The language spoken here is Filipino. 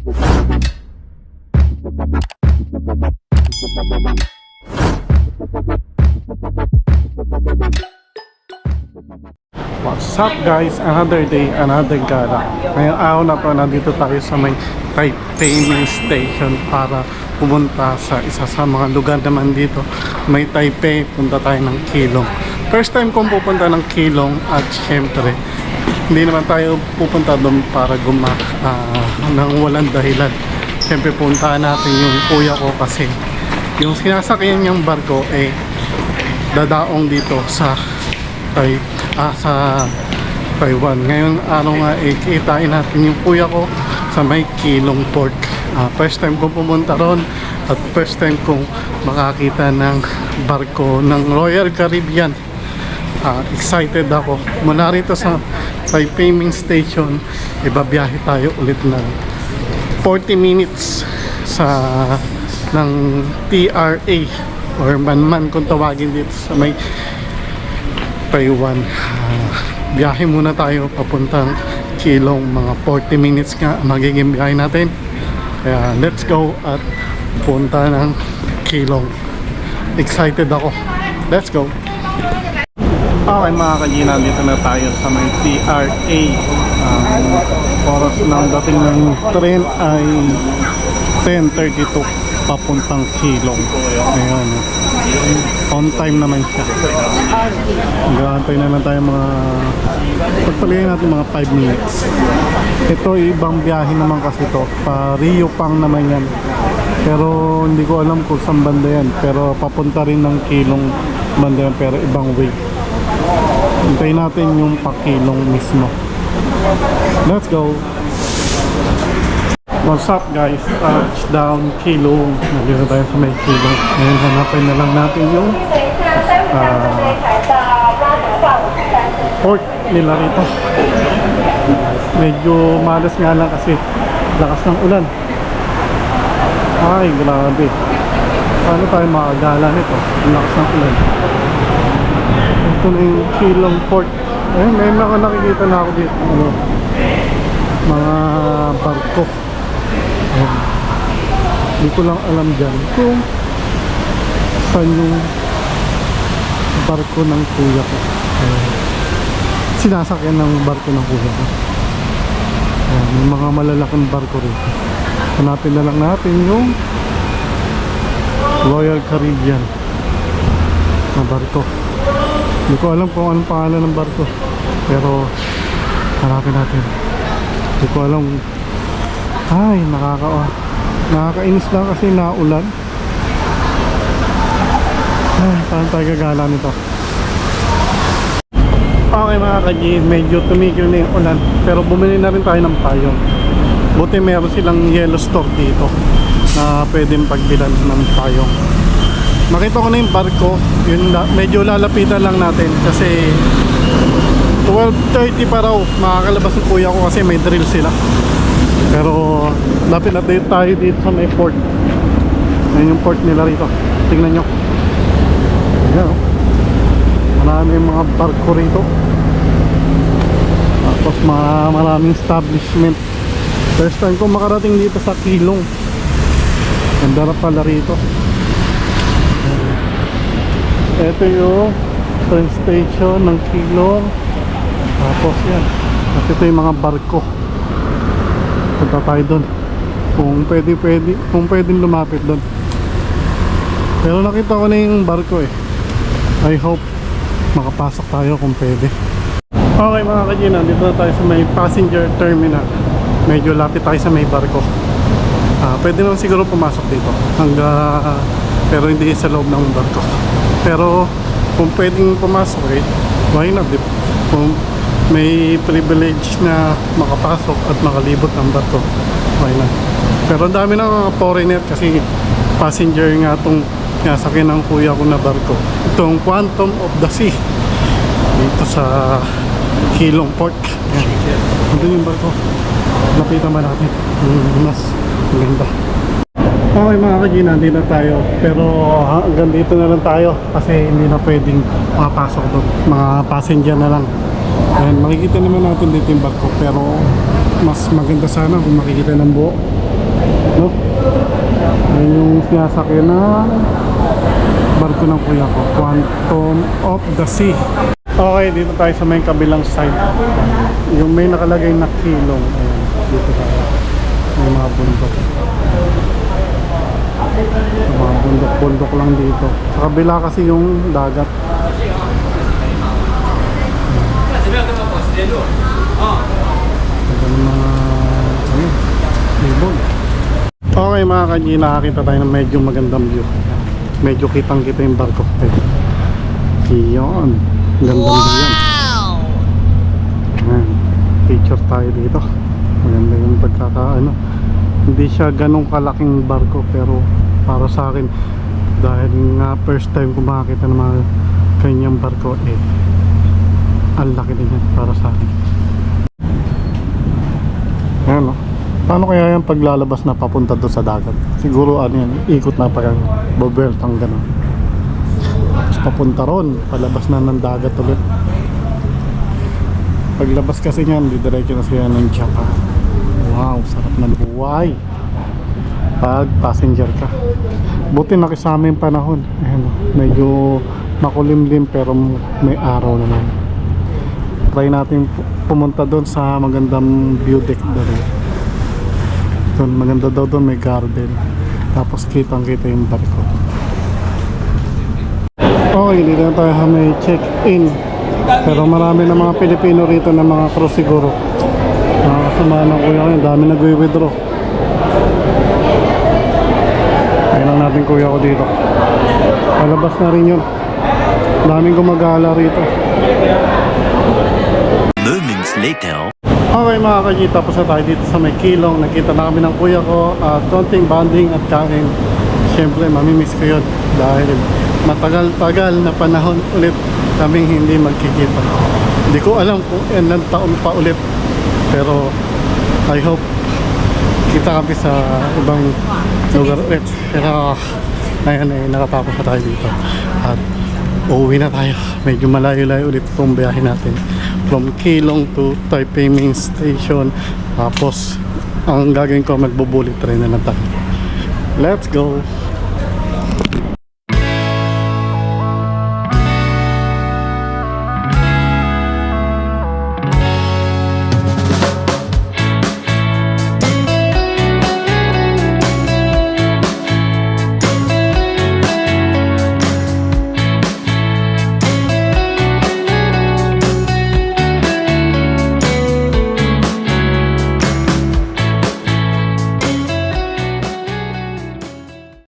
What's up guys? Another day, another gala. Ngayong araw na to, nandito tayo sa may Taipei Main Station para pumunta sa isa sa mga lugar naman dito. May Taipei, punta tayo ng Keelung. First time kong pupunta ng Keelung at syempre, hindi naman tayo pupunta doon para nang walang dahilan. Syempre puntahan natin yung kuya ko kasi yung sinasakyan niyang barko dadaong dito sa Taiwan. Ngayong araw nga kitain natin yung kuya ko sa may Keelung Port. First time kong pumunta ron at first time kong makakita ng barko ng Royal Caribbean. Excited ako. Mula rito sa Taipei Main Station, ibabiyahe tayo ulit ng 40 minutes ng TRA or Manman kung tawagin dito sa may Taiwan. Biyahe muna tayo papuntang Keelung, mga 40 minutes nga magiging biyahe natin. Kaya let's go at punta ng Keelung. Excited ako. Let's go. Okay mga kagina, dito na tayo sa may TRA. Oras ng dating ng tren ay 10:32 papuntang Keelung. Ayan, on time naman siya. Gantay na lang tayo pagpalagay natin mga 5 minutes. Ito ibang biyahe naman kasi to, pa Rio Pang naman yan, pero hindi ko alam kung saan banda yan, pero papunta rin ng Keelung banda yan, pero ibang way. Hintayin natin yung pa Keelung mismo. Let's go. What's up guys? Touchdown Keelung. Nandito tayo sa may Keelung. Ngayon hanapin na lang natin yung port nila rito. Medyo malas nga lang kasi lakas ng ulan. Ay grabe, paano tayo makagala nito? Lakas ng ulan. Ito na yung Keelung Port. May mga nakikita na ako dito, mga barko. Hindi ko lang alam dyan kung saan yung barko ng kuya ko. Sinasakyan ng barko ng kuya ko. May mga malalaking barko rito. Hanapin na lang natin yung Royal Caribbean na barko. Hindi ko alam kung anong pangalan ng barko, pero hanapin natin. Hindi ko alam. Ay, nakakainis lang kasi naulan. Ay, paano tayo gagala nito? Okay mga kaji, medyo tumigil na yung ulan, pero bumili na rin tayo ng payong. Buti meron silang yellow store dito na pwedeng pagbilan ng payong. Makita ko na yung barko, medyo lalapitan lang natin kasi 12:30 pa raw makakalabas ng kuya ko kasi may drill sila. Pero lapit na tayo dito sa may port. Ayan yung port nila rito. Tingnan nyo. Ayan o. Marami yung mga barko rito. Tapos maraming establishment. First time ko makarating dito sa Keelung. Ganda na pala rito. Ito yung train station ng Keelung. Tapos yan. At ito yung mga barko. Punta tayo doon kung pwedeng lumapit doon, pero nakita ko na yung barko I hope makapasok tayo kung pwede. Okay mga kajina, dito na tayo sa may passenger terminal. Medyo lapit tayo sa may barko. Pwede naman siguro pumasok dito pero hindi sa loob ng barko. Pero kung pwedeng pumasok why not? Kung may privilege na makapasok at makalibot ng barko, why not? Pero ang dami ng foreigner kasi passenger nga itong nasakyan ng kuya ko na barko, itong Quantum of the Sea dito sa Keelung Port. Ito yung barko, lapitan ba natin mas maganda. Okay mga kagina, hindi na tayo, pero hanggang dito na lang tayo kasi hindi na pwedeng makapasok doon, mga passenger na lang. Ayan, makikita naman natin dito yung barko, pero mas maganda sana kung makikita ng buo. No? Yan yung sinasakyan na barko ng kuya ko, Quantum of the Sea. Okay, dito tayo sa may kabilang side. Yung may nakalagay na kilong. Ayan, dito tayo. May mga bundok. Mga bundok-bundok lang dito. Sa kabila kasi yung dagat. Mga ibon. Okay mga kanyi, nakakita tayo ng medyo magandang view. Medyo kitang-kita yung barko. Iyon. Gandang view yan. Ayan. Picture tayo dito. Maganda yung pagkakaano. Hindi siya ganong kalaking barko pero para sa akin dahil nga first time ko makakita ng mga kanyang barko ang laki din yan para sa akin. Ayan o. Paano kaya yung paglalabas na papunta doon sa dagat? Siguro ano yan, ikot na parang bobeltang gano'n. Tapos papunta ron, palabas na ng dagat ulit. Paglabas kasi niyan, didiretso na siya ng Japan. Wow, sarap ng buhay pag passenger ka. Buti nakisama yung panahon. Ayan, medyo makulimlim pero may araw naman. Try natin pumunta doon sa magandang view deck doon. Doon, maganda daw doon, may garden. Tapos kitang kita yung barko. Okay, dito na tayo may check-in. Pero marami na mga Pilipino rito na mga crew siguro. Nakakasama ng kuya ko yun, dami nag-withdraw. Kaya lang natin kuya ko dito. Palabas na rin yun. Daming gumagala rito. Moments later. Okay mga kaji, tapos na tayo dito sa may kilong. Nakita na kami ng kuya ko at konting bonding at kain. Siyempre mamimiss ko yun dahil matagal-tagal na panahon ulit kaming hindi magkikita. Hindi ko alam kung ilang taon pa ulit, pero I hope kita kami sa ibang lugar ulit. Pero ngayon nakatapos na tayo dito at uuwi na tayo. Medyo malayo-layo ulit itong biyahe natin from Keelung to Taipei Main Station. Tapos ang gagawin ko, magbubulit train na lang tayo. Let's go!